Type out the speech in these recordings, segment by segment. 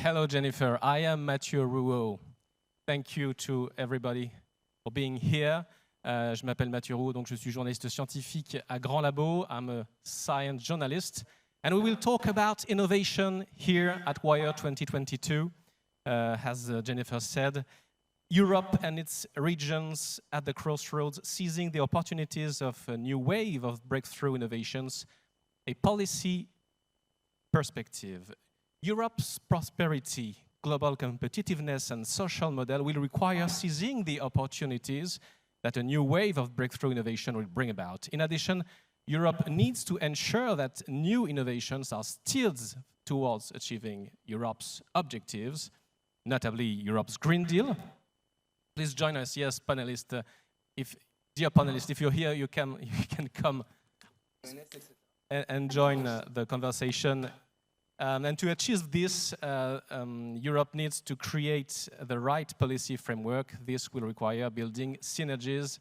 Hello, Jennifer. I am Mathieu Rouault. Thank you to everybody for being here. Je m'appelle Mathieu Rouault, donc je suis journaliste scientifique à Grand Labo. I'm a science journalist. And we will talk about innovation here at WIRE2022. As Jennifer said, Europe and its regions at the crossroads, seizing the opportunities of a new wave of breakthrough innovations, a policy perspective. Europe's prosperity, global competitiveness, and social model will require seizing the opportunities that a new wave of breakthrough innovation will bring about. In addition, Europe needs to ensure that new innovations are steered towards achieving Europe's objectives, notably Europe's Green Deal. Please join us, yes, panelists. Dear panelists, if you're here, you can come and join the conversation. And to achieve this, Europe needs to create the right policy framework. This will require building synergies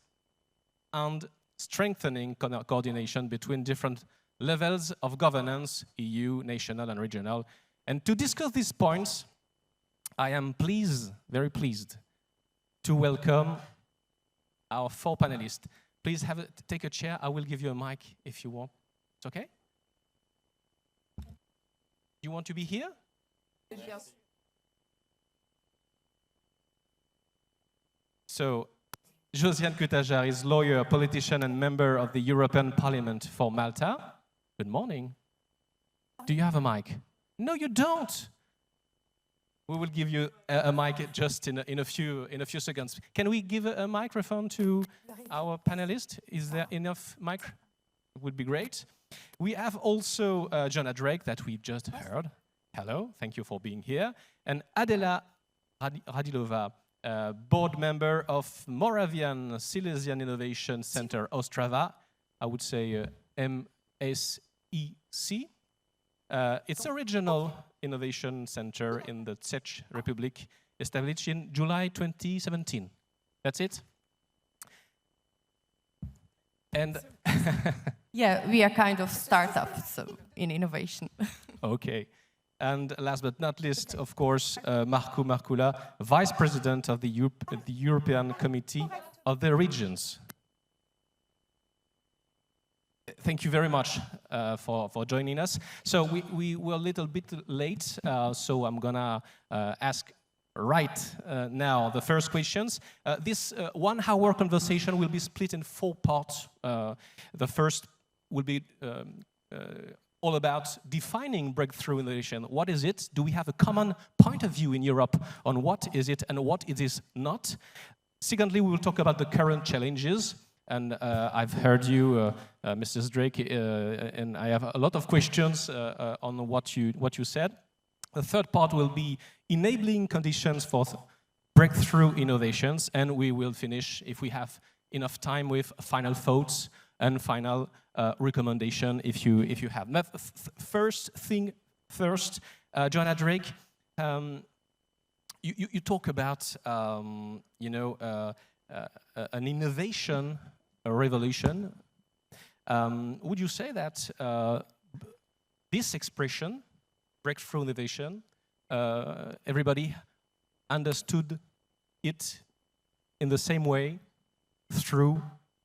and strengthening coordination between different levels of governance, EU, national, and regional. And to discuss these points, I am very pleased, to welcome our 4 panelists. Please take a chair. I will give you a mic if you want. It's okay? You want to be here? Yes. So, Josianne Cutajar is lawyer, politician, and member of the European Parliament for Malta. Good morning. Do you have a mic? No, you don't. We will give you a mic just in a few seconds. Can we give a microphone to our panelists? Is there enough mic? It would be great. We have also Joanna Drake that we just heard. Hello, thank you for being here. And Adela Radilova, board member of Moravian Silesian Innovation Center Ostrava. I would say MSEC. It's a regional innovation center in the Czech Republic, established in July 2017. That's it? And yeah, we are kind of startup, so in innovation. Okay. And last but not least, of course, Marco Marcula, Vice President of the European Committee of the Regions. Thank you very much for joining us. So we were a little bit late, so I'm gonna ask right now the first questions. This 1-hour conversation will be split in 4 parts. The first will be all about defining breakthrough innovation. What is it? Do we have a common point of view in Europe on what is it and what it is not? Secondly, we will talk about the current challenges. And I've heard you, Mrs. Drake, and I have a lot of questions on what you said. The third part will be enabling conditions for breakthrough innovations, and we will finish, if we have enough time, with final thoughts and final recommendation if you have. First thing first, Joanna Drake, you talk about an innovation, a revolution. Would you say that this expression, breakthrough innovation, everybody understood it in the same way through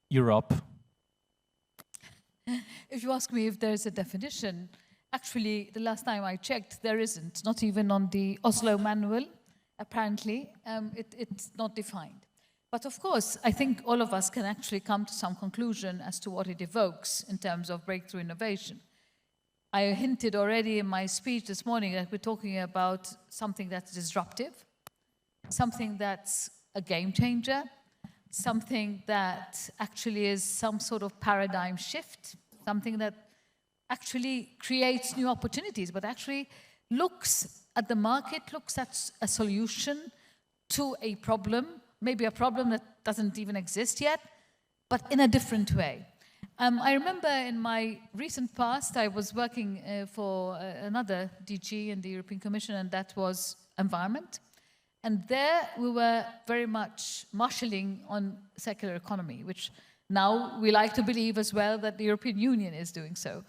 Europe? If you ask me if there's a definition, actually, the last time I checked, there isn't. Not even on the Oslo manual, apparently. It's not defined. But of course, I think all of us can actually come to some conclusion as to what it evokes in terms of breakthrough innovation. I hinted already in my speech this morning that we're talking about something that's disruptive, something that's a game changer, something that actually is some sort of paradigm shift, something that actually creates new opportunities, but actually looks at the market, looks at a solution to a problem, maybe a problem that doesn't even exist yet, but in a different way. I remember in my recent past, I was working for another DG in the European Commission, and that was environment. And there we were very much marshalling on circular economy, which now we like to believe as well that the European Union is doing so.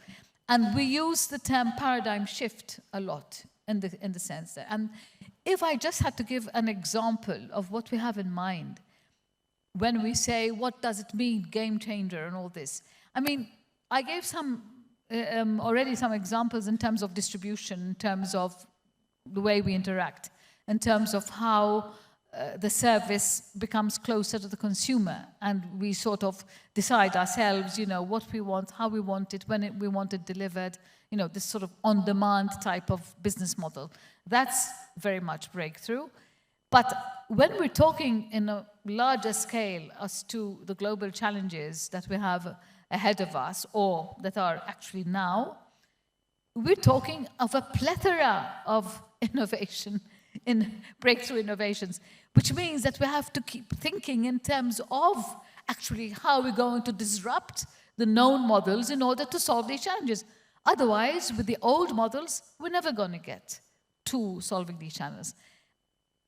And we use the term paradigm shift a lot. in the sense that. And if I just had to give an example of what we have in mind when we say, what does it mean, game changer and all this? I mean, I gave already some examples in terms of distribution, in terms of the way we interact, in terms of how the service becomes closer to the consumer, and we sort of decide ourselves, what we want, how we want it, when we want it delivered, this sort of on-demand type of business model. That's very much breakthrough. But when we're talking in a larger scale as to the global challenges that we have ahead of us, or that are actually now, we're talking of a plethora of innovation, in breakthrough innovations, which means that we have to keep thinking in terms of actually how we're going to disrupt the known models in order to solve these challenges. Otherwise, with the old models, we're never going to get to solving these challenges.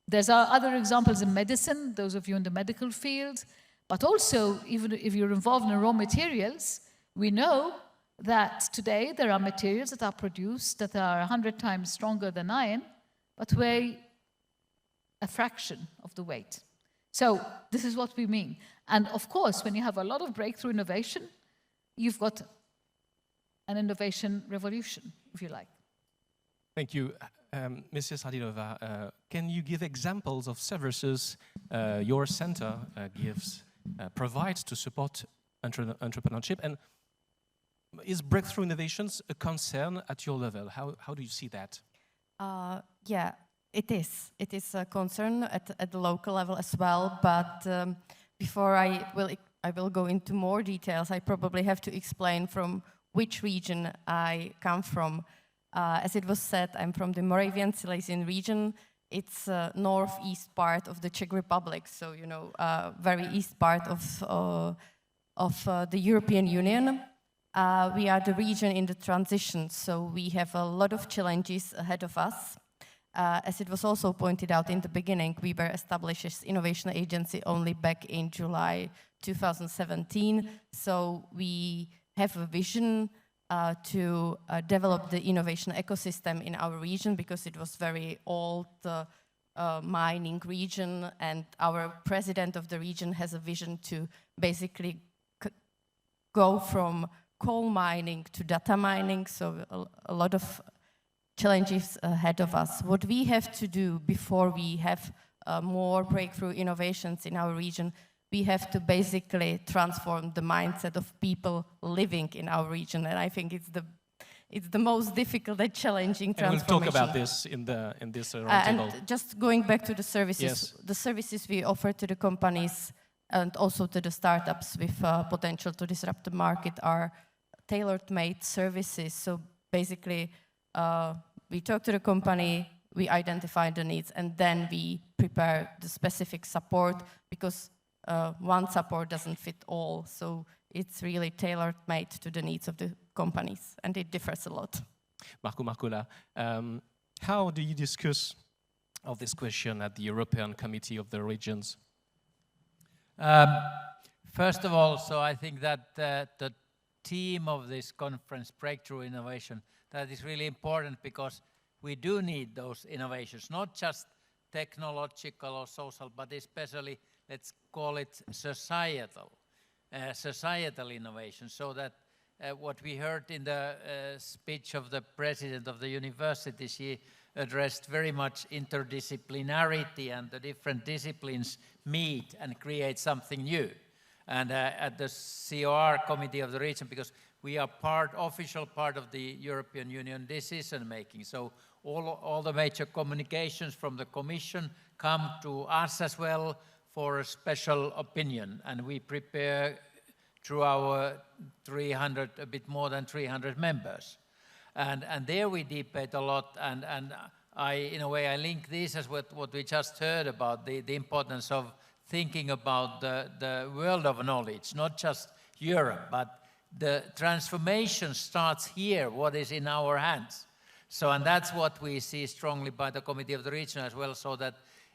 There's other examples in medicine, those of you in the medical field, but also, even if you're involved in raw materials, we know that today there are materials that are produced that are 100 times stronger than iron, but weigh a fraction of the weight. So this is what we mean. And of course, when you have a lot of breakthrough innovation, you've got an innovation revolution, if you like. Thank you. Mrs. Hadilova, can you give examples of services your center provides to support entrepreneurship? And is breakthrough innovations a concern at your level? How do you see that? Yeah, it is. It is a concern at the local level as well. But before I will go into more details, I probably have to explain from which region I come from. As it was said, I'm from the Moravian Silesian region. It's northeast part of the Czech Republic, so very east part of the European Union. We are the region in the transition, so we have a lot of challenges ahead of us. As it was also pointed out in the beginning, we were established as Innovation Agency only back in July 2017, so we have a vision to develop the innovation ecosystem in our region, because it was very old mining region, and our president of the region has a vision to basically go from coal mining to data mining, so a lot of challenges ahead of us. What we have to do before we have more breakthrough innovations in our region, we have to basically transform the mindset of people living in our region, and I think it's the most difficult and challenging transformation. And we'll talk about this in this roundtable. And just going back to the services, yes. The services we offer to the companies and also to the startups with potential to disrupt the market are tailor-made services. So basically, we talk to the company, we identify the needs, and then we prepare the specific support, because one support doesn't fit all. So it's really tailor-made to the needs of the companies, and it differs a lot. Marco Marcola, how do you discuss of this question at the European Committee of the Regions? First of all, so I think that the theme of this conference, Breakthrough Innovation, that is really important, because we do need those innovations, not just technological or social, but especially, let's call it societal innovation, so that what we heard in the speech of the president of the university, she addressed very much interdisciplinarity, and the different disciplines meet and create something new. And at the COR, Committee of the Region, because we are official part of the European Union decision-making, so all the major communications from the Commission come to us as well for a special opinion, and we prepare through our a bit more than 300 members. And there we debate a lot, and in a way, I link this as what we just heard about, the importance of thinking about the world of knowledge, not just Europe, but the transformation starts here, what is in our hands. So, and that's what we see strongly by the Committee of the Region as well, so that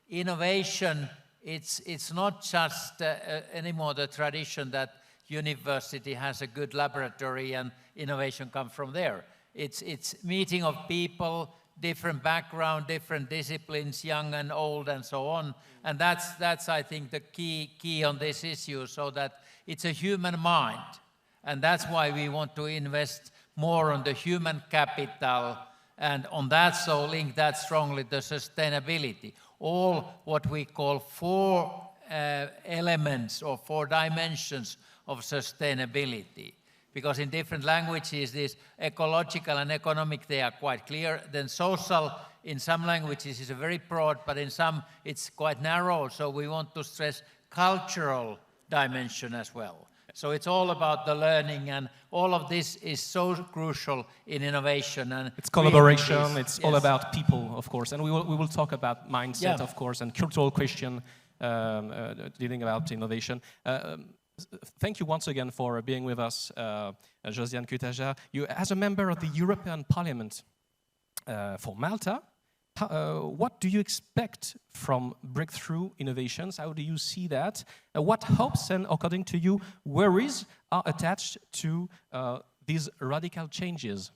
innovation, it's not just anymore the tradition that university has a good laboratory and innovation comes from there. It's meeting of people, different background, different disciplines, young and old, and so on. And that's I think, the key on this issue, so that it's a human mind. And that's why we want to invest more on the human capital, and on that, so link that strongly to sustainability. All what we call 4 elements or 4 dimensions of sustainability. Because in different languages, this ecological and economic, they are quite clear. Then social, in some languages, is very broad, but in some it's quite narrow. So we want to stress cultural dimension as well. So it's all about the learning, and all of this is so crucial in innovation. And it's collaboration, it's all about people, of course. And we will talk about mindset, of course, and cultural question dealing about innovation. Thank you once again for being with us, Josianne Cutajar. You, as a member of the European Parliament for Malta, what do you expect from breakthrough innovations? How do you see that? What hopes and, according to you, worries are attached to these radical changes?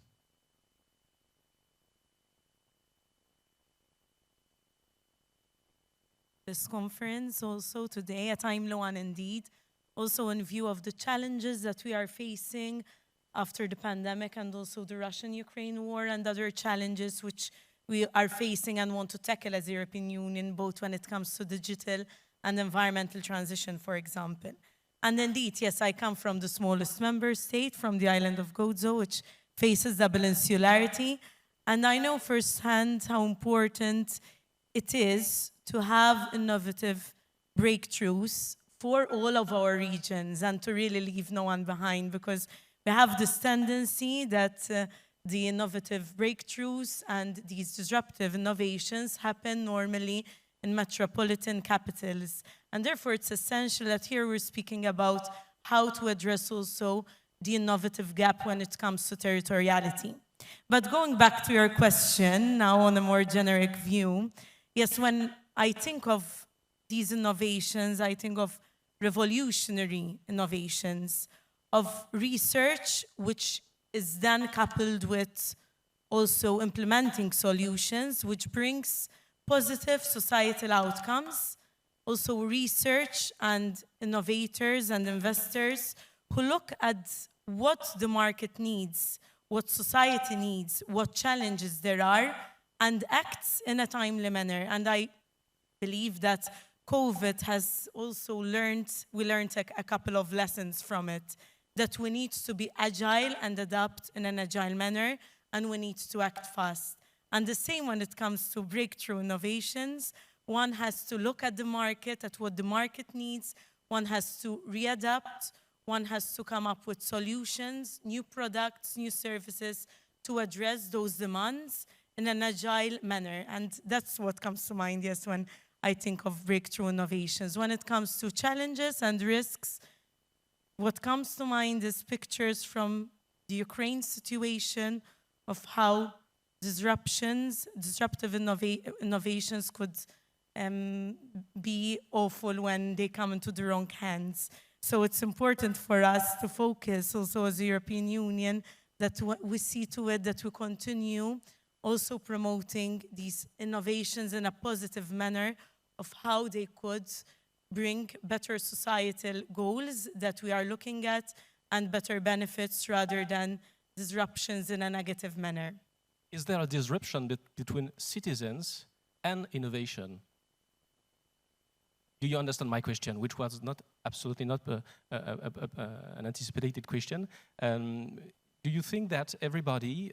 This conference also today, a timely one indeed, also in view of the challenges that we are facing after the pandemic, and also the Russian-Ukraine war and other challenges which we are facing and want to tackle as the European Union, both when it comes to digital and environmental transition, for example. And indeed, yes, I come from the smallest member state, from the island of Gozo, which faces double insularity. And I know firsthand how important it is to have innovative breakthroughs for all of our regions and to really leave no one behind, because we have this tendency that the innovative breakthroughs and these disruptive innovations happen normally in metropolitan capitals. And therefore, it's essential that here we're speaking about how to address also the innovative gap when it comes to territoriality. But going back to your question, now on a more generic view, yes, when I think of these innovations, I think of revolutionary innovations, of research which is then coupled with also implementing solutions which brings positive societal outcomes, also research and innovators and investors who look at what the market needs, what society needs, what challenges there are, and acts in a timely manner. And I believe that COVID has also we learned a couple of lessons from it, that we need to be agile and adapt in an agile manner, and we need to act fast. And the same when it comes to breakthrough innovations, one has to look at the market, at what the market needs, one has to readapt, one has to come up with solutions, new products, new services to address those demands in an agile manner. And that's what comes to mind, yes, when I think of breakthrough innovations. When it comes to challenges and risks, what comes to mind is pictures from the Ukraine situation of how disruptive innovations could be awful when they come into the wrong hands. So it's important for us to focus also as the European Union that we see to it that we continue also promoting these innovations in a positive manner of how they could bring better societal goals that we are looking at and better benefits rather than disruptions in a negative manner. Is there a disruption between citizens and innovation? Do you understand my question, which was not absolutely not an anticipated question? Do you think that everybody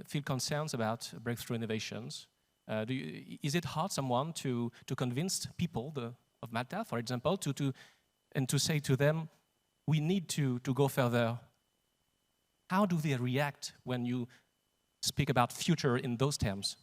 feel concerns about breakthrough innovations? Is it hard someone to convince people of Malta, for example, to say to them, we need to go further? How do they react when you speak about future in those terms?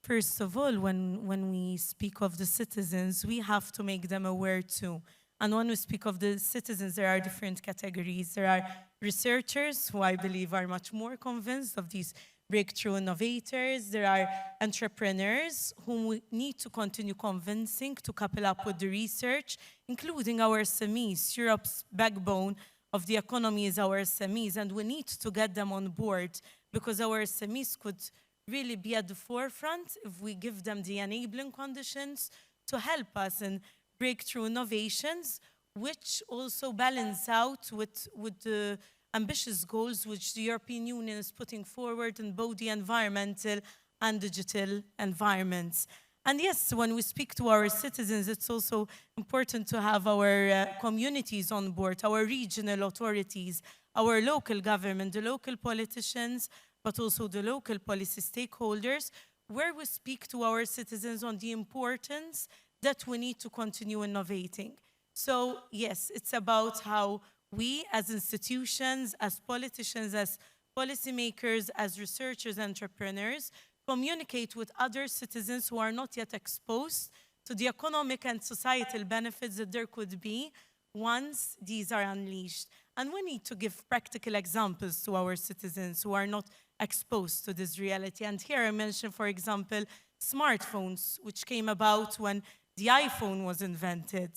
First of all, when we speak of the citizens, we have to make them aware too. And when we speak of the citizens, there are different categories. There are researchers who I believe are much more convinced of these breakthrough innovators. There are entrepreneurs whom we need to continue convincing to couple up with the research, including our SMEs. Europe's backbone of the economy is our SMEs, and we need to get them on board because our SMEs could really be at the forefront if we give them the enabling conditions to help us in breakthrough innovations, which also balance out with the ambitious goals which the European Union is putting forward in both the environmental and digital environments. And yes, when we speak to our citizens, it's also important to have our communities on board, our regional authorities, our local government, the local politicians, but also the local policy stakeholders, where we speak to our citizens on the importance that we need to continue innovating. So yes, it's about how we as institutions, as politicians, as policymakers, as researchers, entrepreneurs, communicate with other citizens who are not yet exposed to the economic and societal benefits that there could be once these are unleashed. And we need to give practical examples to our citizens who are not exposed to this reality. And here I mention, for example, smartphones, which came about when the iPhone was invented.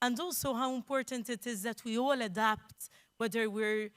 And also how important it is that we all adapt, whether we're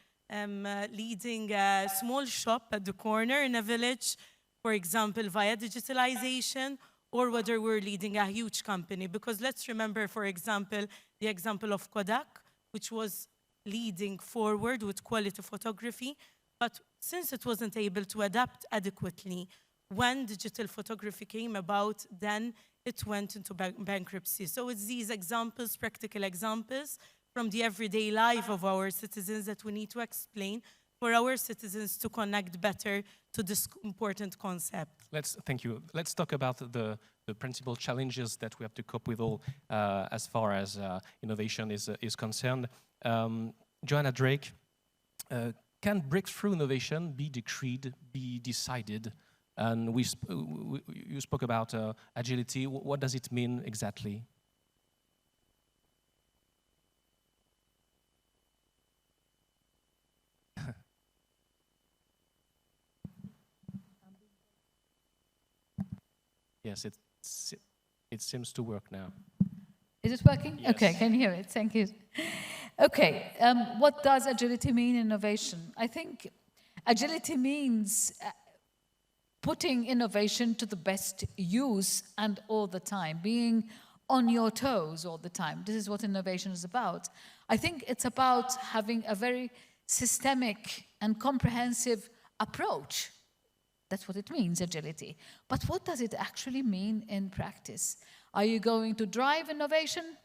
leading a small shop at the corner in a village, for example, via digitalization, or whether we're leading a huge company. Because let's remember, for example, the example of Kodak, which was leading forward with quality photography, but since it wasn't able to adapt adequately, when digital photography came about, then it went into bankruptcy. So it's these examples, practical examples, from the everyday life of our citizens that we need to explain for our citizens to connect better to this important concept. Thank you. Let's talk about the principal challenges that we have to cope with all as far as innovation is concerned. Joanna Drake, can breakthrough innovation be decreed, be decided? And you spoke about agility. What does it mean exactly? Yes, it seems to work now. Is it working? Yes. Okay, can hear it. Thank you. Okay, what does agility mean in innovation? I think agility means putting innovation to the best use and all the time, being on your toes all the time. This is what innovation is about. I think it's about having a very systemic and comprehensive approach. That's what it means, agility. But what does it actually mean in practice? Are you going to drive innovation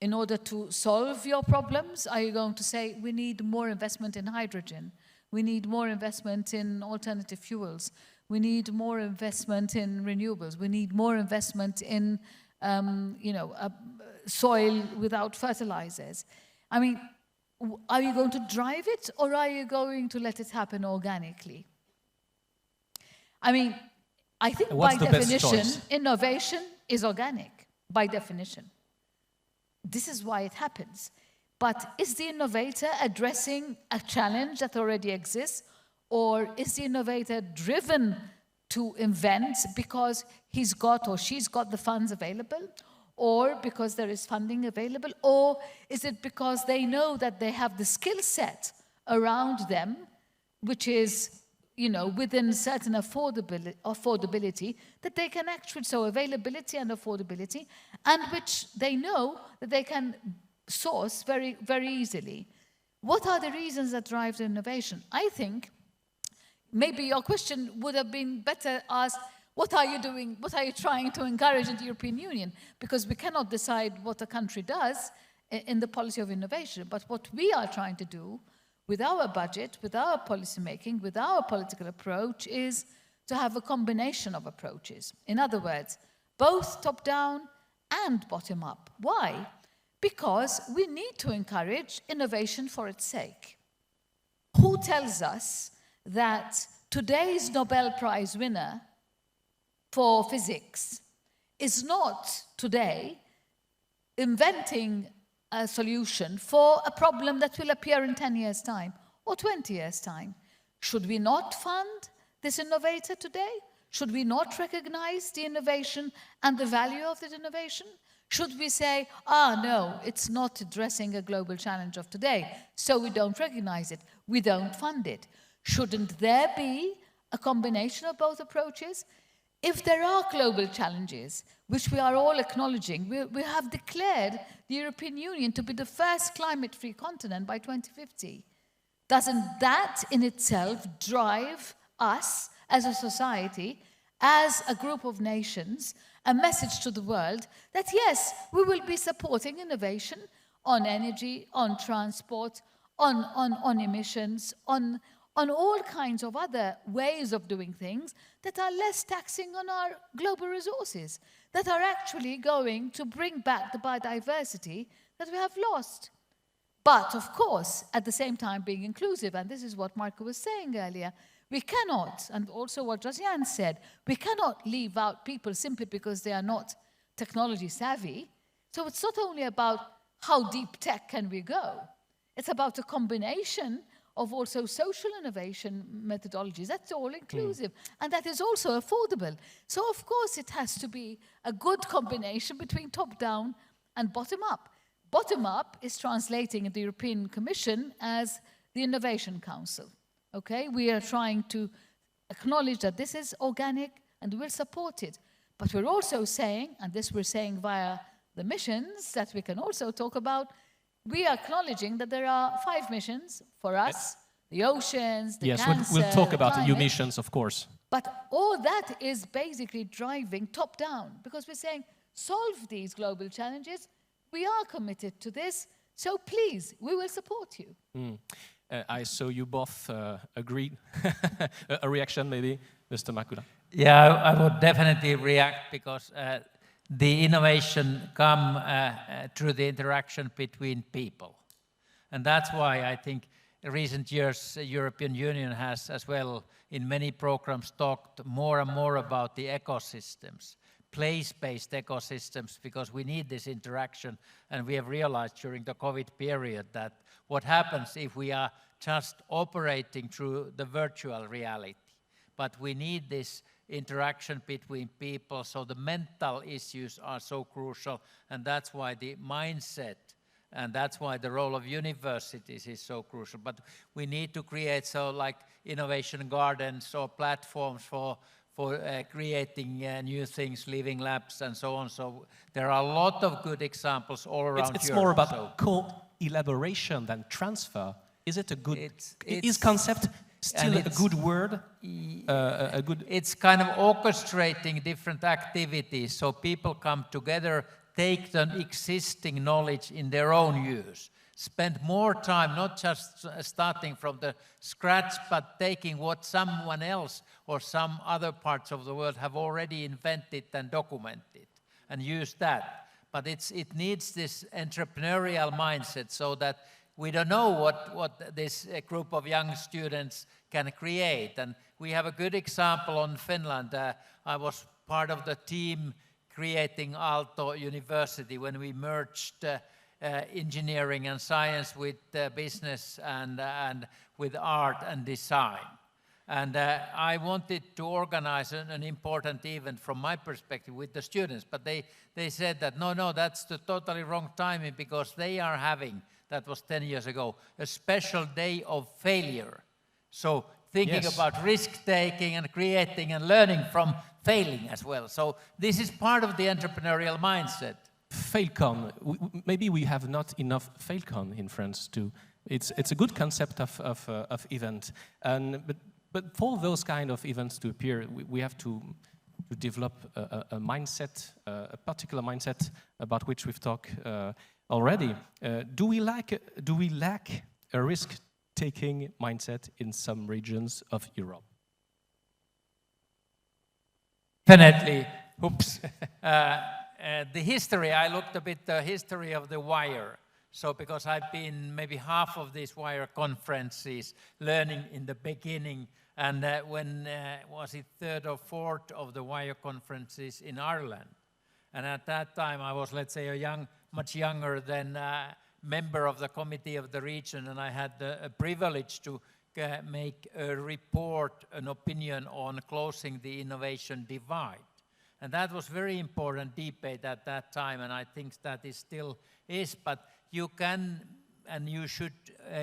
in order to solve your problems? Are you going to say, we need more investment in hydrogen? We need more investment in alternative fuels. We need more investment in renewables. We need more investment in, soil without fertilizers. I mean, are you going to drive it, or are you going to let it happen organically? I mean, I think by definition, innovation is organic, by definition. This is why it happens. But is the innovator addressing a challenge that already exists, or is the innovator driven to invent because he's got or she's got the funds available, or because there is funding available, or is it because they know that they have the skill set around them, which is, within certain affordability, that they can actually, so availability and affordability, and which they know that they can source very, very easily. What are the reasons that drive the innovation? I think maybe your question would have been better asked, what are you doing, what are you trying to encourage in the European Union? Because we cannot decide what a country does in the policy of innovation. But what we are trying to do with our budget, with our policy making, with our political approach is to have a combination of approaches. In other words, both top-down and bottom-up. Why? Because we need to encourage innovation for its sake. Who tells us that today's Nobel Prize winner for physics is not today inventing a solution for a problem that will appear in 10 years' time or 20 years' time? Should we not fund this innovator today? Should we not recognize the innovation and the value of that innovation? Should we say, no, it's not addressing a global challenge of today, so we don't recognize it, we don't fund it? Shouldn't there be a combination of both approaches. If there are global challenges, which we are all acknowledging, we have declared the European Union to be the first climate-free continent by 2050. Doesn't that in itself drive us as a society, as a group of nations, a message to the world that yes, we will be supporting innovation on energy, on transport, on emissions, on all kinds of other ways of doing things that are less taxing on our global resources, that are actually going to bring back the biodiversity that we have lost. But, of course, at the same time being inclusive, and this is what Marco was saying earlier, we cannot, and also what Josianne said, we cannot leave out people simply because they are not technology savvy. So it's not only about how deep tech can we go, it's about a combination of also social innovation methodologies. That's all inclusive, and that is also affordable. So of course it has to be a good combination between top-down and bottom-up. Bottom-up is translating in the European Commission as the Innovation Council. Okay, we are trying to acknowledge that this is organic and we'll support it. But we're also saying, and this we're saying via the missions that we can also talk about, we are acknowledging that there are 5 missions for us, the oceans, the cancer, Yes, we'll talk about the new climate. missions, of course. But all that is basically driving top-down, because we're saying, solve these global challenges, we are committed to this, so please, we will support you. I saw you both agreed. A reaction, maybe, Mr. Makula? Yeah, I would definitely react because the innovation come through the interaction between people. And that's why I think in recent years the European Union has as well in many programs talked more and more about the ecosystems, place-based ecosystems, because we need this interaction. And we have realized during the COVID period that what happens if we are just operating through the virtual reality. But we need this interaction between people, so the mental issues are so crucial, and that's why the mindset, and that's why the role of universities is so crucial. But we need to create so like innovation gardens or platforms for creating new things, living labs and so on. So there are a lot of good examples all around It's Europe. more about co-elaboration than transfer. Is it a good, is concept still a good word? It's kind of orchestrating different activities so people come together, take the existing knowledge in their own use. Spend more time, not just starting from the scratch, but taking what someone else or some other parts of the world have already invented and documented and use that. But it needs this entrepreneurial mindset so that we don't know what this group of young students can create. And we have a good example on Finland. I was part of the team creating Aalto University when we merged engineering and science with business and with art and design. And I wanted to organize an important event from my perspective with the students, but they said that, no, that's the totally wrong timing because they are having, that was 10 years ago, a special day of failure. So thinking about risk-taking and creating and learning from failing as well. So this is part of the entrepreneurial mindset. Failcon. Maybe we have not enough Failcon in France too. It's a good concept of event, but for those kind of events to appear, we have to develop a mindset, a particular mindset about which we've talked already. Do we lack a risk-taking mindset in some regions of Europe? Definitely. Oops. The history, I looked a bit the history of the WIRE. So because I've been maybe half of these WIRE conferences learning in the beginning, and when was it 3rd or 4th of the WIRE conferences in Ireland. And at that time I was, let's say, much younger than member of the committee of the region, and I had the privilege to make a report, an opinion on closing the innovation divide. And that was very important debate at that time, and I think that it still is, but you can and you should,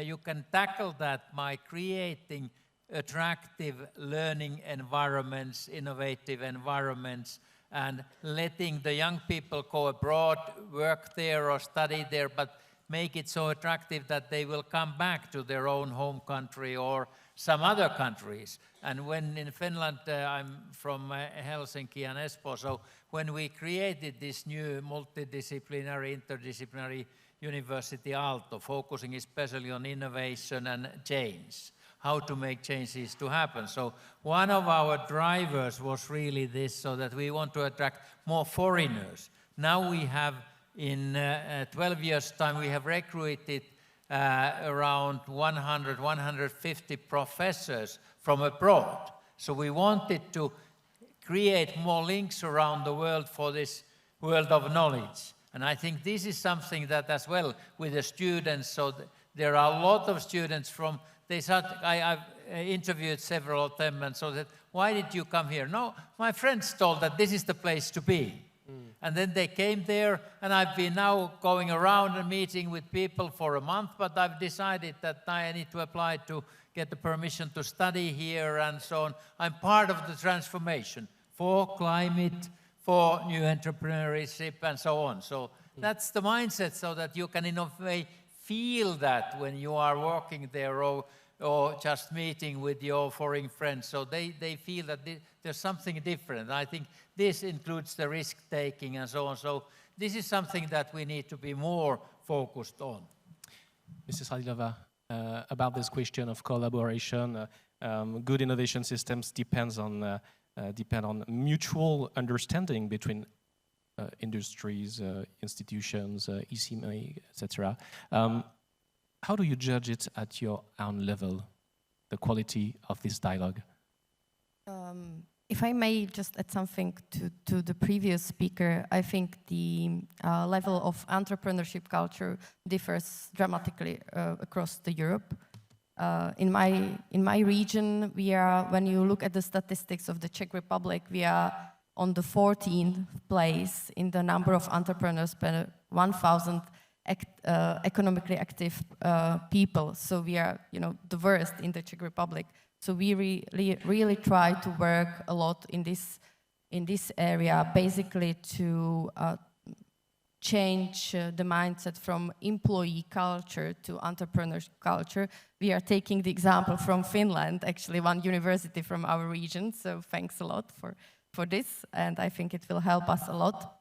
you can tackle that by creating attractive learning environments, innovative environments, and letting the young people go abroad, work there or study there, but make it so attractive that they will come back to their own home country or some other countries. And when in Finland, I'm from Helsinki and Espoo, so when we created this new multidisciplinary, interdisciplinary university, Aalto, focusing especially on innovation and change, how to make changes to happen. So one of our drivers was really this, so that we want to attract more foreigners. Now we have, in 12 years' time, we have recruited around 100, 150 professors from abroad. So we wanted to create more links around the world for this world of knowledge. And I think this is something that as well with the students, so there are a lot of students from, I've interviewed several of them and so that, why did you come here? No, my friends told that this is the place to be. And then they came there, and I've been now going around and meeting with people for a month, but I've decided that I need to apply to get the permission to study here and so on. I'm part of the transformation for climate, for new entrepreneurship and so on. So that's the mindset, so that you can in a way feel that when you are working there or just meeting with your foreign friends. So they feel that there's something different. I think this includes the risk-taking and so on. So this is something that we need to be more focused on. Mrs. Radilova, about this question of collaboration, good innovation systems depend on mutual understanding between industries, institutions, ECMA, etc. How do you judge it at your own level, the quality of this dialogue? If I may just add something to the previous speaker, I think the level of entrepreneurship culture differs dramatically across Europe. In my region, we are, when you look at the statistics of the Czech Republic, we are on the 14th place in the number of entrepreneurs per 1,000 economically active people. So we are, the worst in the Czech Republic. So we really try to work a lot in this area, basically to change the mindset from employee culture to entrepreneur culture. We are taking the example from Finland, actually one university from our region. So thanks a lot for this, and I think it will help us a lot.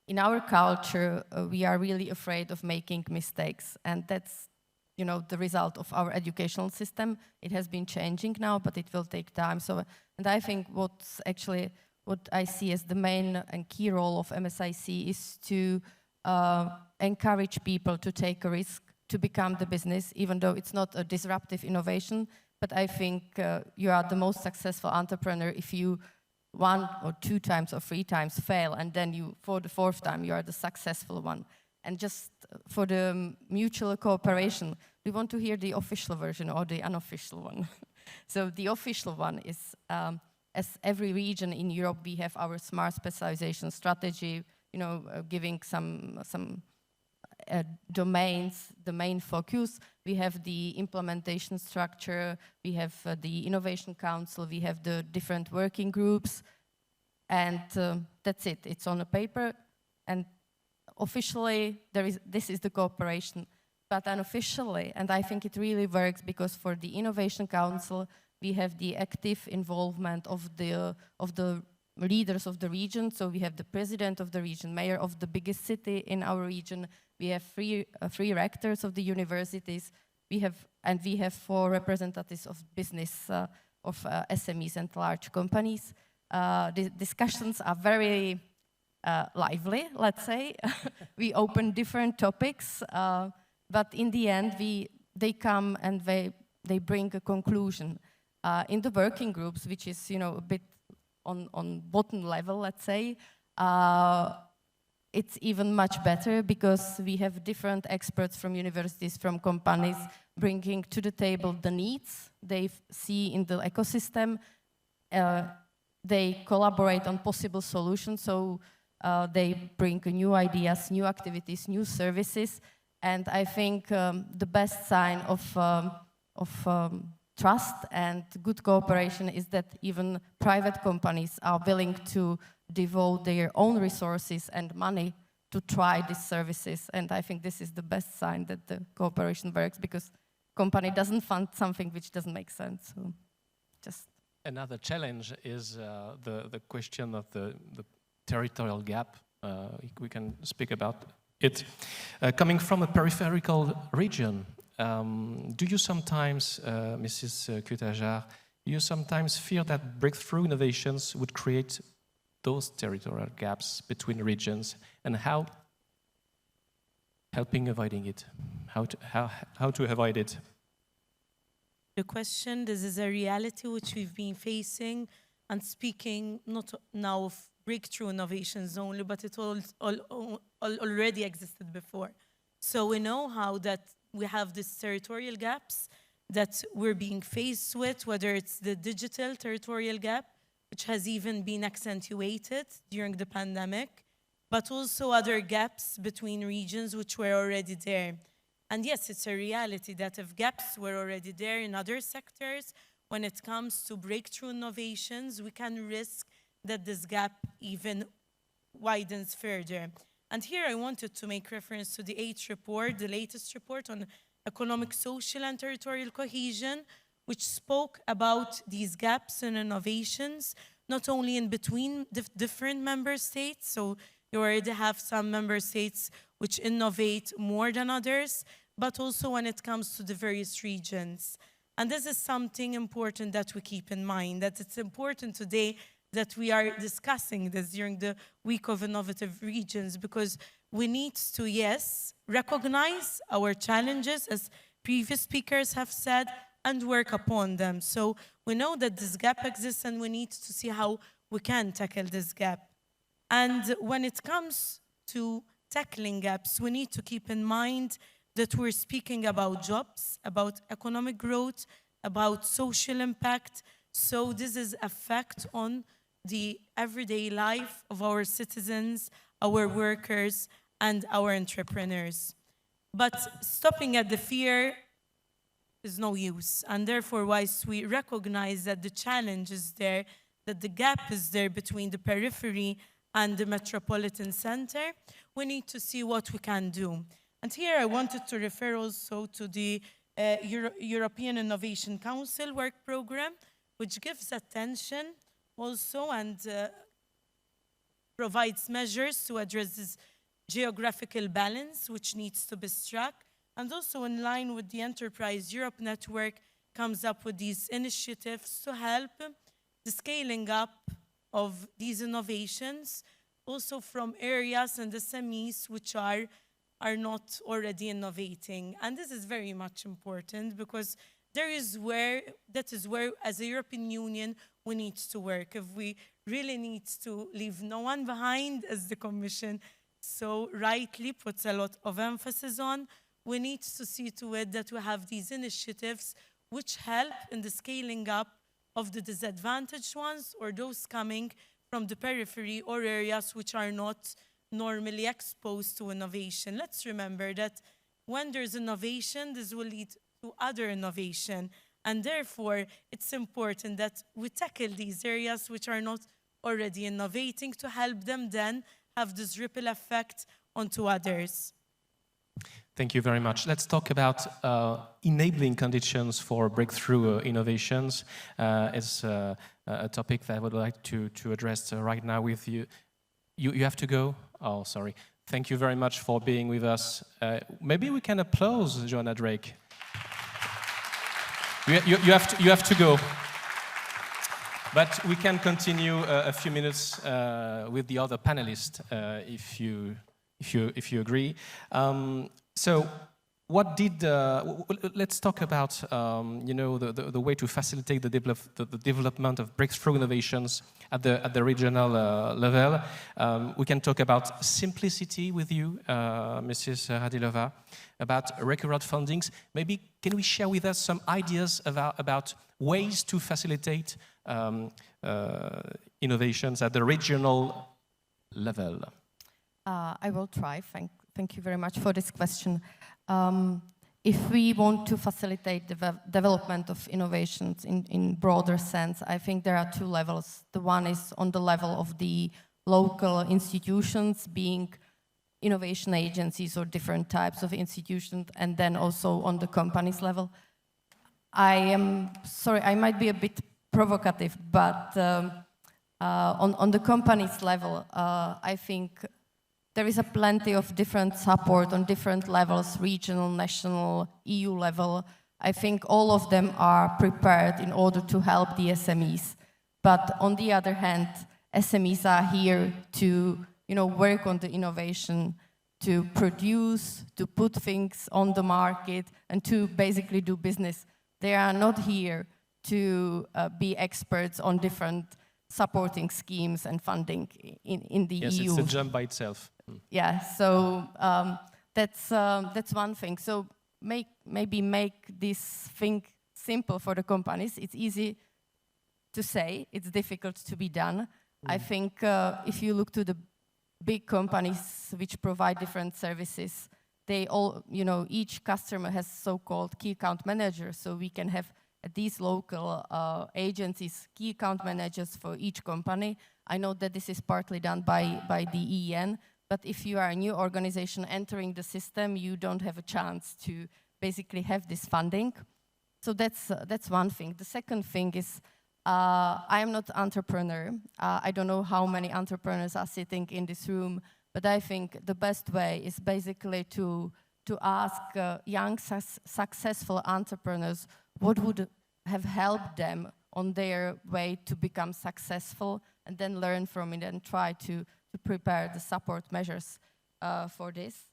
In our culture, we are really afraid of making mistakes, and that's the result of our educational system. It has been changing now, but it will take time. So, and I think what I see as the main and key role of MSIC is to encourage people to take a risk, to become the business, even though it's not a disruptive innovation. But I think you are the most successful entrepreneur if you 1 or 2 times or 3 times fail, and then you, for the 4th time, you are the successful one. And just for the mutual cooperation, we want to hear the official version or the unofficial one. So the official one is, as every region in Europe, we have our smart specialization strategy, giving some domains, the main focus. We have the implementation structure, we have the innovation council, we have the different working groups, and that's it. It's on a paper, and officially this is the cooperation, but unofficially, and I think it really works because for the innovation council we have the active involvement of the leaders of the region. So we have the president of the region, mayor of the biggest city in our region. We have three rectors of the universities. We have 4 representatives of business, of SMEs and large companies. The discussions are very lively, let's say. We open different topics, but in the end, they come and they bring a conclusion. In the working groups, which is a bit on bottom level, let's say, it's even much better because we have different experts from universities, from companies, bringing to the table the needs they see in the ecosystem. They collaborate on possible solutions, so they bring new ideas, new activities, new services. And I think the best sign of trust and good cooperation is that even private companies are willing to devote their own resources and money to try these services. And I think this is the best sign that the cooperation works, because company doesn't fund something which doesn't make sense. So just another challenge is the question of the territorial gap. We can speak about it. Coming from a peripheral region, do you sometimes, Mrs. Cutajar, you sometimes fear that breakthrough innovations would create those territorial gaps between regions, and how avoiding it? How to avoid it? The question, this is a reality which we've been facing, and speaking not now of breakthrough innovations only, but it already existed before. So we know how that we have these territorial gaps that we're being faced with, whether it's the digital territorial gap, which has even been accentuated during the pandemic, but also other gaps between regions which were already there. And yes, it's a reality that if gaps were already there in other sectors, when it comes to breakthrough innovations, we can risk that this gap even widens further. And here I wanted to make reference to the 8th report, the latest report on economic, social, and territorial cohesion, which spoke about these gaps in innovations, not only in between different member states, so you already have some member states which innovate more than others, but also when it comes to the various regions. And this is something important that we keep in mind, that it's important today that we are discussing this during the Week of Innovative Regions, because we need to, yes, recognize our challenges, as previous speakers have said, and work upon them. So we know that this gap exists, and we need to see how we can tackle this gap. And when it comes to tackling gaps, we need to keep in mind that we're speaking about jobs, about economic growth, about social impact. So this is effect on the everyday life of our citizens, our workers, and our entrepreneurs. But stopping at the fear is no use. And therefore, whilst we recognize that the challenge is there, that the gap is there between the periphery and the metropolitan center, we need to see what we can do. And here I wanted to refer also to the European Innovation Council work program, which gives attention also and provides measures to address this geographical balance, which needs to be struck. And also in line with the Enterprise Europe Network, comes up with these initiatives to help the scaling up of these innovations, also from areas and SMEs which are not already innovating. And this is very much important, because that is where, as a European Union, we need to work. If we really need to leave no one behind, as the Commission so rightly puts a lot of emphasis on, we need to see to it that we have these initiatives which help in the scaling up of the disadvantaged ones, or those coming from the periphery or areas which are not normally exposed to innovation. Let's remember that when there's innovation, this will lead to other innovation. And therefore, it's important that we tackle these areas which are not already innovating, to help them then have this ripple effect onto others. Thank you very much. Let's talk about enabling conditions for breakthrough innovations. It's a topic that I would like to address right now with you. You have to go? Oh, sorry. Thank you very much for being with us. Maybe we can applaud Joanna Drake. You have to go. But we can continue a few minutes with the other panelists, if you agree. So, what did? Let's talk about the way to facilitate the development of breakthrough innovations at the regional level. We can talk about simplicity with you, Mrs. Radilova, about recurrent fundings. Maybe can we share with us some ideas about ways to facilitate innovations at the regional level? I will try. Thank you very much for this question. if we want to facilitate the development of innovations in broader sense, I think there are two levels. The one is on the level of the local institutions, being innovation agencies or different types of institutions, and then also on the companies level. I am sorry, I might be a bit provocative, but on the companies level, I think there is a plenty of different support on different levels, regional, national, EU level. I think all of them are prepared in order to help the SMEs. But on the other hand, SMEs are here to, work on the innovation, to produce, to put things on the market, and to basically do business. They are not here to be experts on different supporting schemes and funding in the EU. Yes, it's a jump by itself. Yeah, so that's one thing. So maybe make this thing simple for the companies. It's easy to say, it's difficult to be done. I think if you look to the big companies which provide different services, they all, each customer has so-called key account managers, so we can have these local agencies, key account managers for each company. I know that this is partly done by the EEN, but if you are a new organization entering the system, you don't have a chance to basically have this funding. So that's one thing. The second thing is, I am not an entrepreneur. I don't know how many entrepreneurs are sitting in this room, but I think the best way is basically to ask young, successful entrepreneurs what would have helped them on their way to become successful, and then learn from it and try to prepare the support measures for this.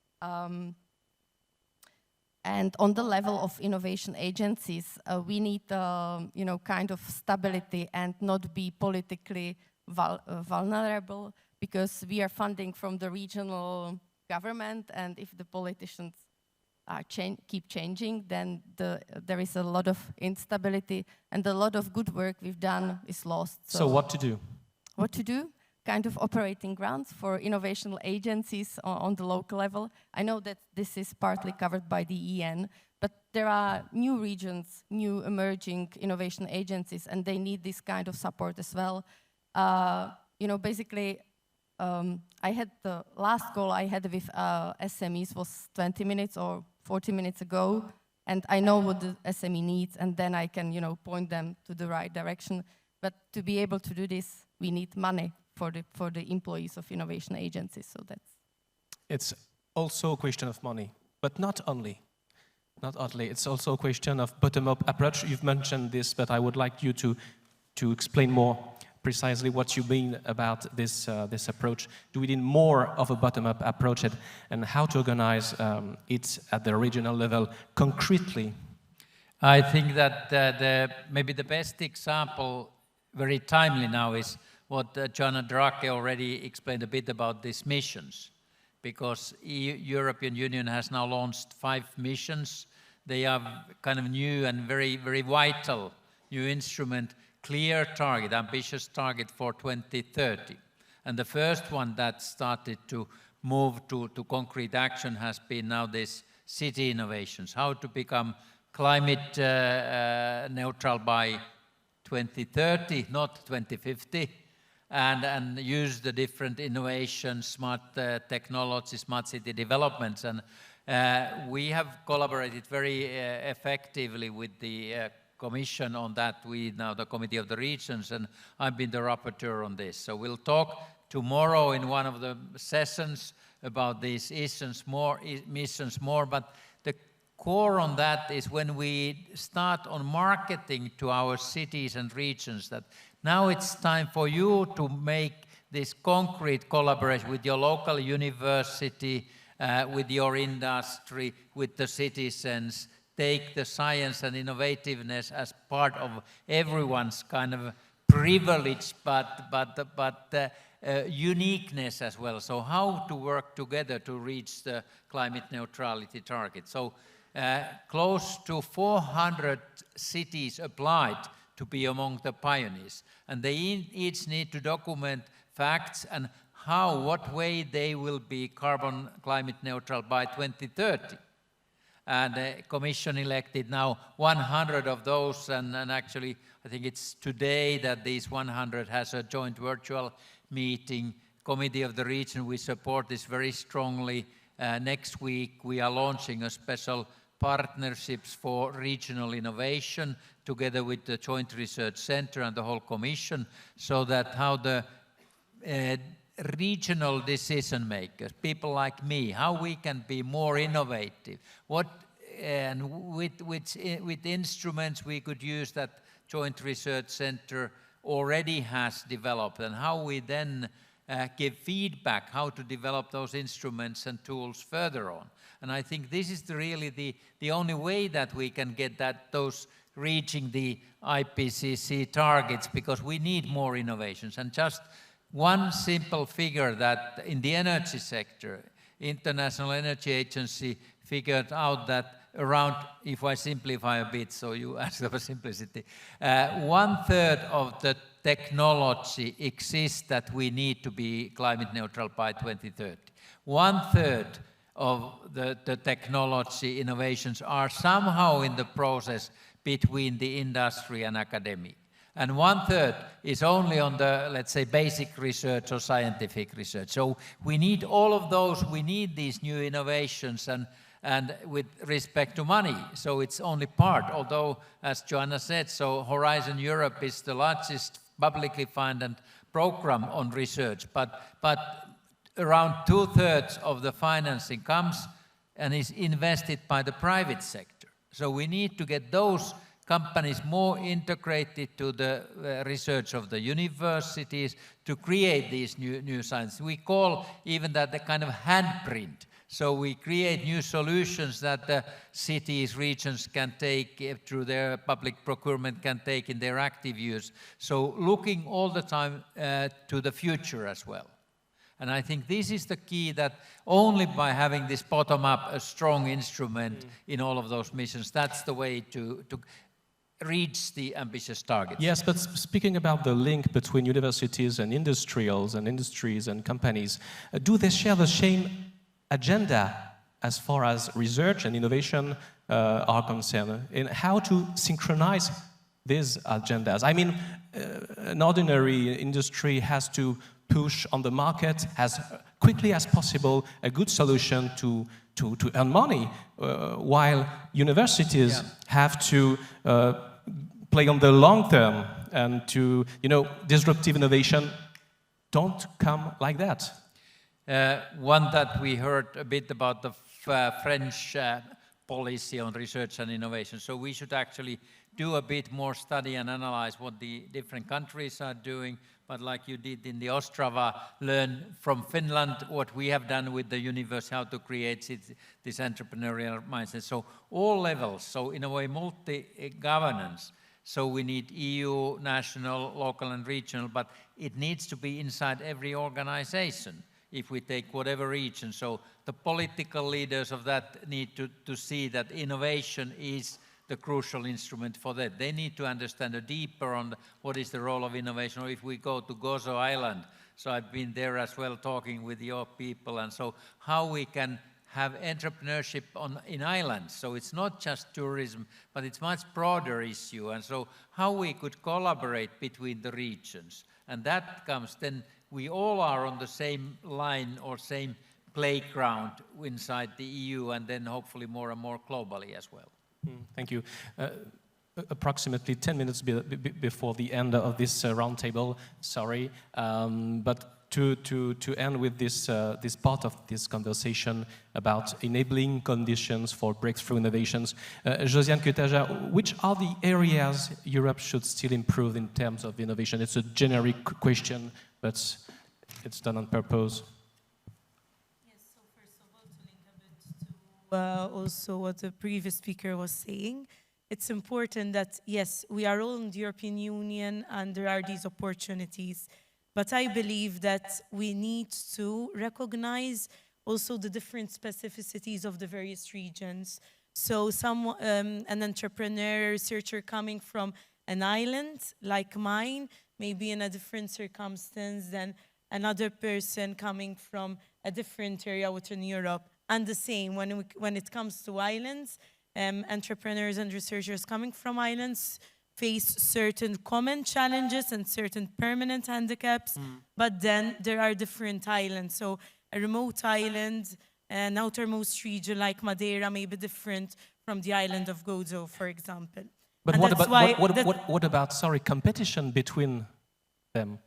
And on the level of innovation agencies, we need, kind of stability and not be politically vulnerable, because we are funding from the regional government, and if the politicians keep changing, then there is a lot of instability, and a lot of good work we've done is lost. So what to do? What to do? Kind of operating grants for innovational agencies on the local level. I know that this is partly covered by the EN, but there are new regions, new emerging innovation agencies, and they need this kind of support as well. Basically, I had the last call I had with SMEs was 20 minutes or 40 minutes ago, and I know what the SME needs, and then I can, point them to the right direction. But to be able to do this, we need money for the employees of innovation agencies. So that's. It's also a question of money, but not only. Not only. It's also a question of bottom-up approach. You've mentioned this, but I would like you to explain more precisely what you mean about this approach. Do we need more of a bottom-up approach, and how to organize it at the regional level concretely? I think that maybe the best example, very timely now, is what Joanna Drake already explained a bit about these missions, because European Union has now launched 5 missions. They are kind of new and very, very vital new instrument, clear target, ambitious target for 2030. And the first one that started to move to concrete action has been now this city innovations, how to become climate neutral by 2030, not 2050. And use the different innovations, smart technology, smart city developments. And we have collaborated very effectively with the Commission on that. We now the Committee of the Regions, and I've been the rapporteur on this. So we'll talk tomorrow in one of the sessions about these missions more, but the core on that is when we start on marketing to our cities and regions, that now it's time for you to make this concrete collaboration with your local university, with your industry, with the citizens. Take the science and innovativeness as part of everyone's kind of privilege, but uniqueness as well. So how to work together to reach the climate neutrality target. So close to 400 cities applied to be among the pioneers. And they each need to document facts and what way they will be climate neutral by 2030. and Commission elected now 100 of those, and actually I think it's today that these 100 has a joint virtual meeting. Committee of the Region, we support this very strongly. Next week we are launching a special partnerships for regional innovation together with the Joint Research Center and the whole Commission, so that how the regional decision makers, people like me, how we can be more innovative, and with instruments we could use that Joint Research Center already has developed, and how we then give feedback how to develop those instruments and tools further on. And I think this is really the only way that we can get those reaching the IPCC targets, because we need more innovations. And just one simple figure that in the energy sector, International Energy Agency figured out that around, if I simplify a bit, so you asked about simplicity, 1/3 of the technology exists that we need to be climate neutral by 2030. 1/3 of the technology innovations are somehow in the process between the industry and academia. And 1/3 is only on the, let's say, basic research or scientific research. So we need all of those, we need these new innovations, and with respect to money. So it's only part, although, as Joanna said, so Horizon Europe is the largest publicly funded program on research, but around 2/3 of the financing comes and is invested by the private sector. So we need to get those companies more integrated to the research of the universities to create these new science. We call even that the kind of handprint. So we create new solutions that the cities, regions can take through their public procurement, can take in their active use. So looking all the time to the future as well. And I think this is the key, that only by having this bottom-up, a strong instrument in all of those missions, that's the way to reach the ambitious targets. Yes, but speaking about the link between universities and industries and companies, do they share the same agenda as far as research and innovation are concerned? And how to synchronize these agendas? I mean, an ordinary industry has to push on the market as quickly as possible a good solution to earn money, while universities have to play on the long term, and to, disruptive innovation don't come like that. One that we heard a bit about the French policy on research and innovation. So we should actually do a bit more study and analyze what the different countries are doing. But like you did in the Ostrava, learn from Finland what we have done with the university, how to create this entrepreneurial mindset. So all levels, so in a way multi-governance. So we need EU, national, local and regional, but it needs to be inside every organization if we take whatever region. So the political leaders of that need to see that innovation is the crucial instrument for that. They need to understand deeper on what is the role of innovation. Or if we go to Gozo Island, so I've been there as well talking with your people, and so how we can have entrepreneurship in islands. So it's not just tourism, but it's much broader issue. And so how we could collaborate between the regions. And that comes then, we all are on the same line or same playground inside the EU, and then hopefully more and more globally as well. Thank you. Approximately 10 minutes before the end of this roundtable, sorry, but to end with this part of this conversation about enabling conditions for breakthrough innovations, Josianne, Cutajar, which are the areas Europe should still improve in terms of innovation? It's a generic question, but it's done on purpose. Also what the previous speaker was saying, it's important that, yes, we are all in the European Union and there are these opportunities, but I believe that we need to recognize also the different specificities of the various regions. So an entrepreneur, researcher coming from an island like mine may be in a different circumstance than another person coming from a different area within Europe. And the same when it comes to islands, entrepreneurs and researchers coming from islands face certain common challenges and certain permanent handicaps, but then there are different islands. So a remote island, an outermost region like Madeira may be different from the island of Gozo, for example. But what about, sorry, competition between them?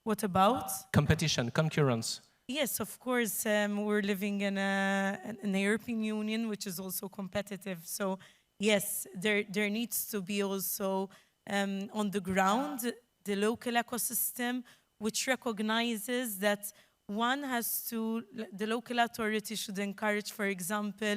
What about? Competition, concurrence. Yes, of course, we're living in a European Union, which is also competitive. So yes, there needs to be also on the ground, the local ecosystem, which recognizes that one has to, the local authority should encourage, for example,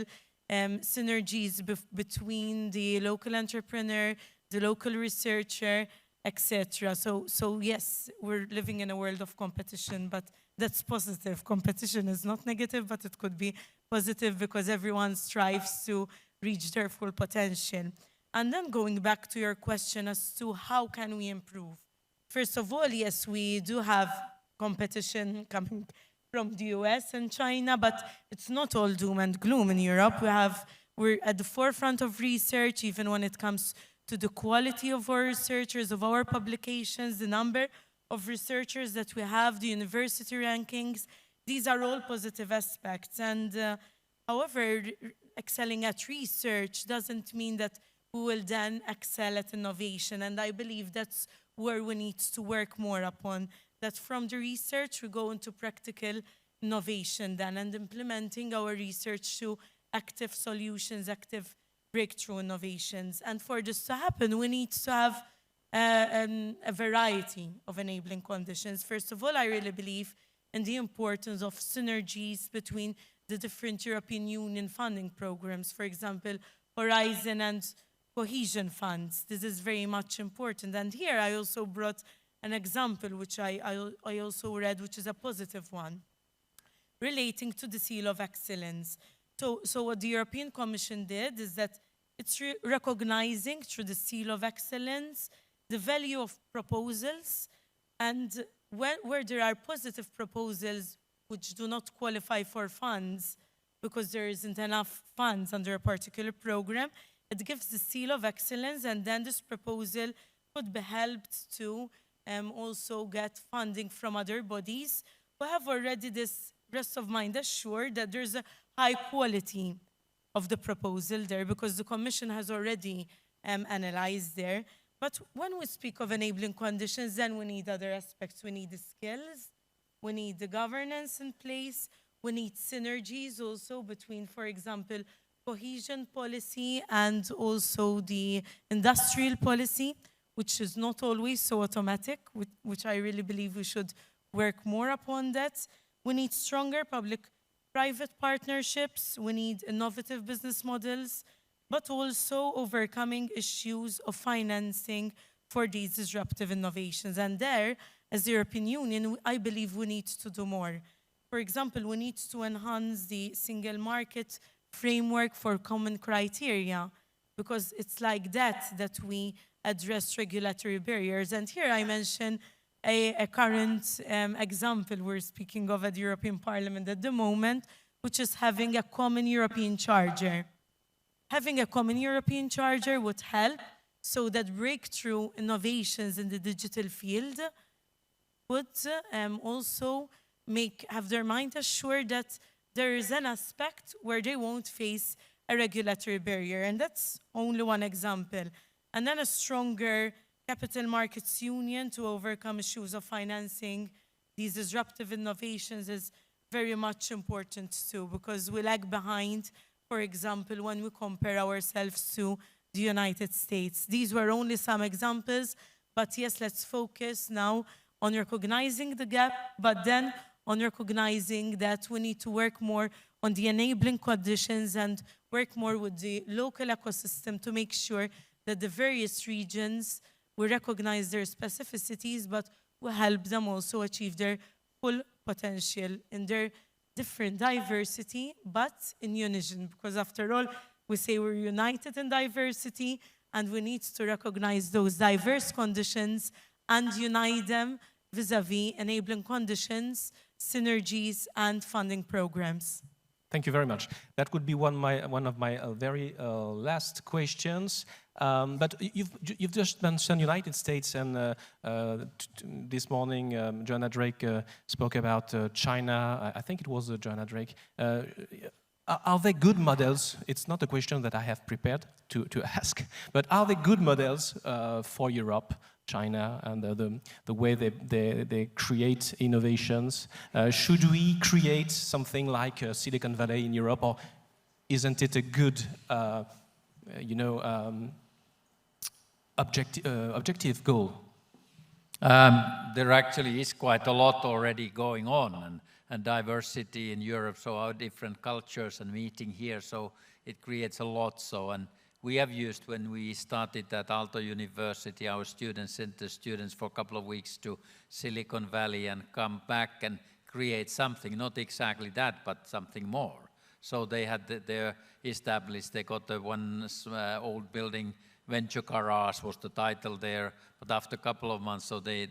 synergies between the local entrepreneur, the local researcher, etc. So yes, we're living in a world of competition, but that's positive. Competition is not negative, but it could be positive because everyone strives to reach their full potential. And then going back to your question as to how can we improve? First of all, yes, we do have competition coming from the US and China, but it's not all doom and gloom in Europe. We're at the forefront of research, even when it comes to the quality of our researchers, of our publications, the number of researchers that we have, the university rankings. These are all positive aspects. And however, excelling at research doesn't mean that we will then excel at innovation. And I believe that's where we need to work more upon, that from the research we go into practical innovation then and implementing our research to active solutions, active breakthrough innovations. And for this to happen, we need to have a variety of enabling conditions. First of all, I really believe in the importance of synergies between the different European Union funding programs, for example, Horizon and cohesion funds. This is very much important. And here I also brought an example, which I also read, which is a positive one, relating to the Seal of Excellence. So what the European Commission did is that it's recognizing through the Seal of Excellence the value of proposals, and where there are positive proposals which do not qualify for funds because there isn't enough funds under a particular program, it gives the Seal of Excellence, and then this proposal could be helped to also get funding from other bodies who have already this rest of mind assured that there's a high quality of the proposal there because the Commission has already analyzed there. But when we speak of enabling conditions, then we need other aspects. We need the skills, we need the governance in place, we need synergies also between, for example, cohesion policy and also the industrial policy, which is not always so automatic, which I really believe we should work more upon that. We need stronger public-private partnerships, we need innovative business models, but also overcoming issues of financing for these disruptive innovations. And there, as the European Union, I believe we need to do more. For example, we need to enhance the single market framework for common criteria, because it's like that we address regulatory barriers. And here I mention a current example we're speaking of at the European Parliament at the moment, which is having a common European charger. Having a common European charger would help so that breakthrough innovations in the digital field would also have their mind assured that there is an aspect where they won't face a regulatory barrier. And that's only one example. And then a stronger capital markets union to overcome issues of financing these disruptive innovations is very much important too, because we lag behind, for example, when we compare ourselves to the United States. These were only some examples, but yes, let's focus now on recognizing the gap, but then on recognizing that we need to work more on the enabling conditions and work more with the local ecosystem to make sure that the various regions, we recognize their specificities, but we help them also achieve their full potential in their different diversity, but in unison. Because after all, we say we're united in diversity, and we need to recognize those diverse conditions and unite them vis-a-vis enabling conditions, synergies, and funding programs. Thank you very much. That would be one of my very last questions. But you've just mentioned United States, and this morning Joanna Drake spoke about China. I think it was Joanna Drake. Are they good models? It's not a question that I have prepared to ask, but are they good models for Europe, China, and the way they create innovations? Should we create something like Silicon Valley in Europe, or isn't it a good, objective goal? There actually is quite a lot already going on, and diversity in Europe, so our different cultures and meeting here, so it creates a lot. And we have used, when we started at Aalto University, our students sent the students for a couple of weeks to Silicon Valley and come back and create something, not exactly that, but something more. So they had their established, they got the one old building, Venture Garage was the title there, but after a couple of months, so they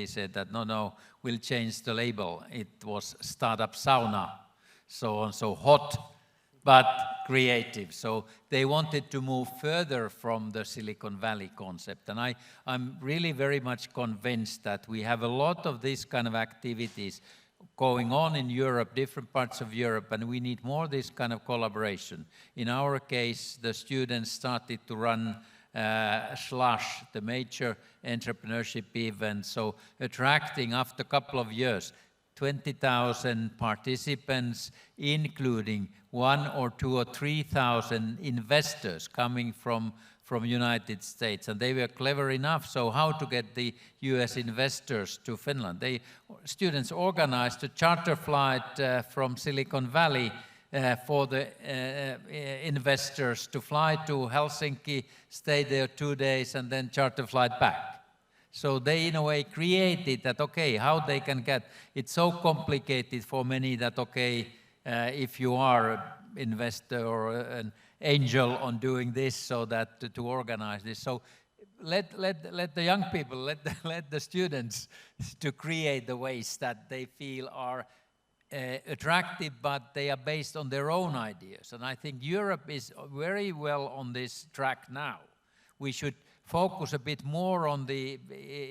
said that, no, we'll change the label. It was Startup Sauna, so hot, but creative. So they wanted to move further from the Silicon Valley concept. And I'm really very much convinced that we have a lot of these kind of activities going on in Europe, different parts of Europe, and we need more this kind of collaboration. In our case, the students started to run Slush, the major entrepreneurship event, so attracting after a couple of years 20,000 participants, including 1,000 or 2,000 or 3,000 investors coming from United States, and they were clever enough. So how to get the US investors to Finland? Students organized a charter flight from Silicon Valley for the investors to fly to Helsinki, stay there 2 days, and then charter flight back. So they, in a way, created that, okay, how they can get, it's so complicated for many that, okay, if you are an investor or an angel on doing this, so that to organize this. So let the young people, let the students to create the ways that they feel are attractive, but they are based on their own ideas. And I think Europe is very well on this track now. We should focus a bit more on the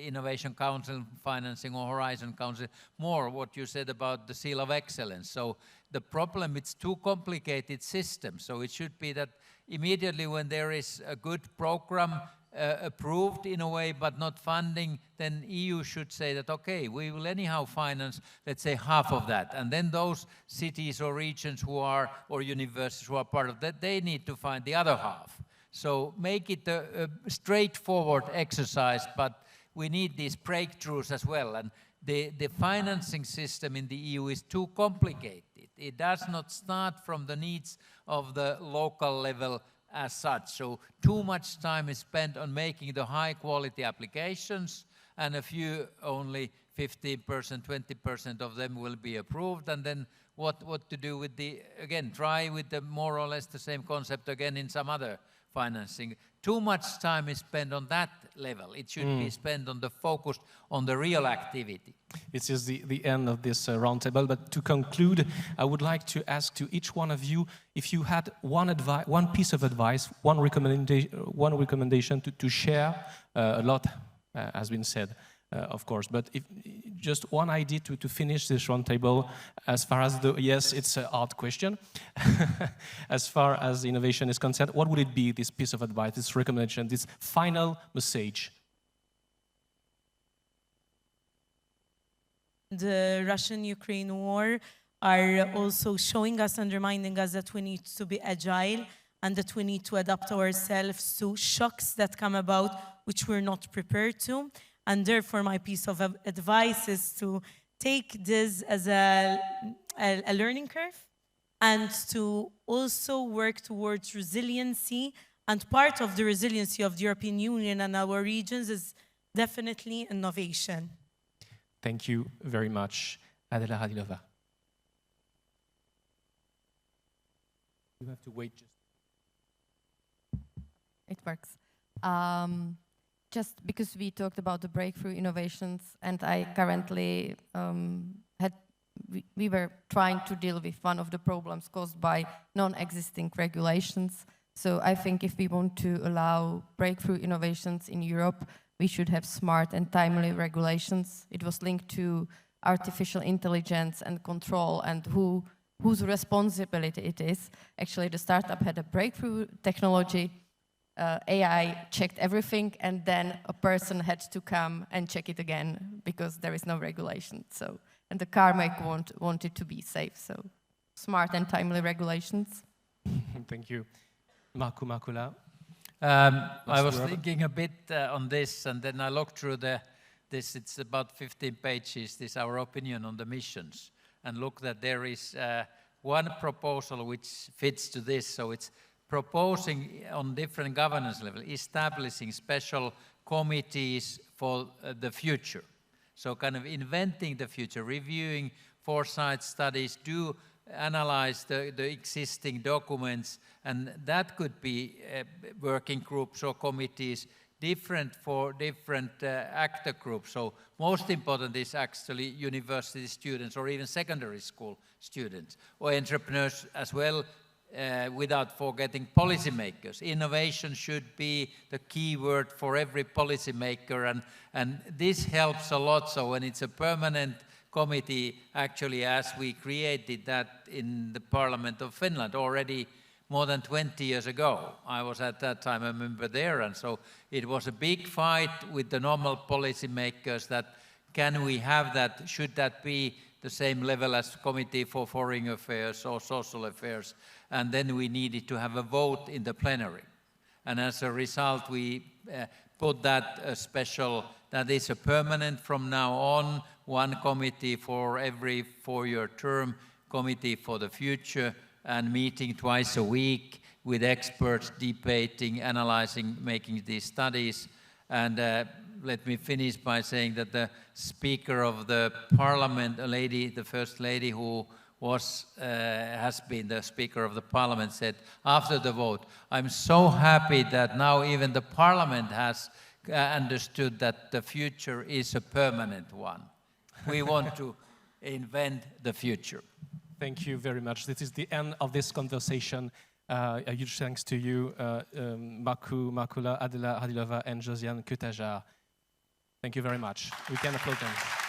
Innovation Council financing or Horizon Council, more what you said about the Seal of Excellence. So the problem, it's too complicated system. So it should be that immediately when there is a good program approved in a way, but not funding, then EU should say that, okay, we will anyhow finance, let's say, half of that. And then those cities or regions who are, or universities who are part of that, they need to find the other half. So make it a straightforward exercise, but we need these breakthroughs as well. And the financing system in the EU is too complicated. It does not start from the needs of the local level as such. So too much time is spent on making the high quality applications, and a few, only 15%, 20% of them will be approved. And then what to do with the, again, try with the more or less the same concept again in some other financing. Too much time is spent on that level. It should be spent on the focus on the real activity. This is the end of this roundtable, but to conclude, I would like to ask to each one of you if you had one piece of advice, one recommendation to share. A lot has been said, of course, but if just one idea to finish this roundtable, as far as yes, it's a hard question. As far as innovation is concerned, what would it be, this piece of advice, this recommendation, this final message? The Russian-Ukraine war are also showing us and reminding us that we need to be agile and that we need to adapt ourselves to shocks that come about which we're not prepared to. And therefore, my piece of advice is to take this as a learning curve and to also work towards resiliency. And part of the resiliency of the European Union and our regions is definitely innovation. Thank you very much, Adela Radilova. You have to wait just. It works. Just because we talked about the breakthrough innovations, and I currently had we were trying to deal with one of the problems caused by non-existing regulations. So I think if we want to allow breakthrough innovations in Europe, we should have smart and timely regulations. It was linked to artificial intelligence and control and whose responsibility it is. Actually, the startup had a breakthrough technology. AI checked everything, and then a person had to come and check it again because there is no regulation. So, and the car maker wanted to be safe. So, smart and timely regulations. Thank you. Marco Marcola. I was thinking a bit on this, and then I looked through this. It's about 15 pages. This our opinion on the missions, and look that there is one proposal which fits to this. So it's proposing on different governance level, establishing special committees for the future. So kind of inventing the future, reviewing foresight studies, do analyze the existing documents, and that could be working groups or committees different for different actor groups. So most important is actually university students or even secondary school students or entrepreneurs as well, without forgetting policymakers. Innovation should be the key word for every policymaker, and this helps a lot. So when it's a permanent committee, actually, as we created that in the Parliament of Finland already more than 20 years ago. I was at that time a member there, and so it was a big fight with the normal policymakers that can we have that, should that be the same level as Committee for Foreign Affairs or Social Affairs, and then we needed to have a vote in the plenary. And as a result, we put that special, that is a permanent from now on, one committee for every 4-year term, committee for the future, and meeting twice a week with experts, debating, analyzing, making these studies. And let me finish by saying that the Speaker of the Parliament, a lady, the First Lady who has been the Speaker of the Parliament, said after the vote, "I'm so happy that now even the Parliament has understood that the future is a permanent one. We want to invent the future." Thank you very much. This is the end of this conversation. A huge thanks to you, Marco Marcola, Adela Radilova, and Josianne Cutajar. Thank you very much. We can applaud them.